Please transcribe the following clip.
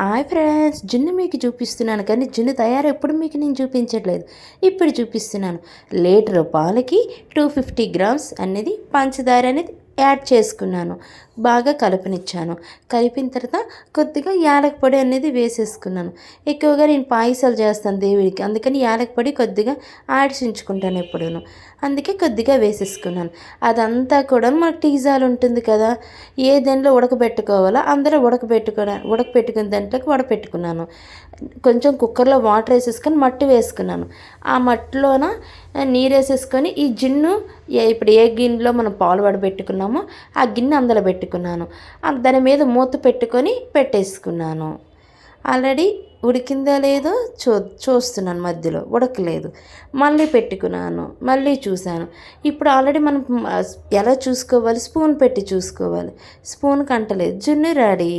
Hi friends, జున్ను మీకు చూపిస్తున్నాను కానీ జున్ను తయారు ఎప్పుడు మీకు నేను చూపించట్లేదు. ఇప్పుడు చూపిస్తున్నాను. లీటర్ పాలకి 250 గ్రామ్స్ అనేది పంచదార అనేది యాడ్ చేసుకున్నాను. బాగా కలిపినిచ్చాను. కలిపిన తర్వాత కొద్దిగా యాలక పొడి అనేది వేసేసుకున్నాను. ఎక్కువగా నేను పాయసాలు చేస్తాను దేవుడికి, అందుకని యాలక పొడి కొద్దిగా ఆడిసించుకుంటాను ఎప్పుడూను. అందుకే కొద్దిగా వేసేసుకున్నాను. అదంతా కూడా మనకు టీజాలు ఉంటుంది కదా, ఏ దానిలో ఉడకబెట్టుకోవాలో అందులో ఉడకపెట్టుకున్న దాంట్లోకి వడపెట్టుకున్నాను. కొంచెం కుక్కర్లో వాటర్ వేసేసుకొని మట్టి వేసుకున్నాను. ఆ మట్టిలోన నీరు వేసేసుకొని ఈ జిన్ను ఇప్పుడు ఏ గిన్నెలో మనం పాలు వడబెట్టుకున్నామో ఆ గిన్నె అందులో పెట్టుకున్నాను. దాని మీద మూత పెట్టుకొని పెట్టేసుకున్నాను. ఆల్రెడీ ఉడికిందో లేదో చూస్తున్నాను, మధ్యలో ఉడకలేదు. మళ్ళీ పెట్టుకున్నాను, మళ్ళీ చూశాను. ఇప్పుడు ఆల్రెడీ మనం ఎలా చూసుకోవాలి, స్పూన్ పెట్టి చూసుకోవాలి. స్పూన్ కంటలేదు, జున్ను రెడీ.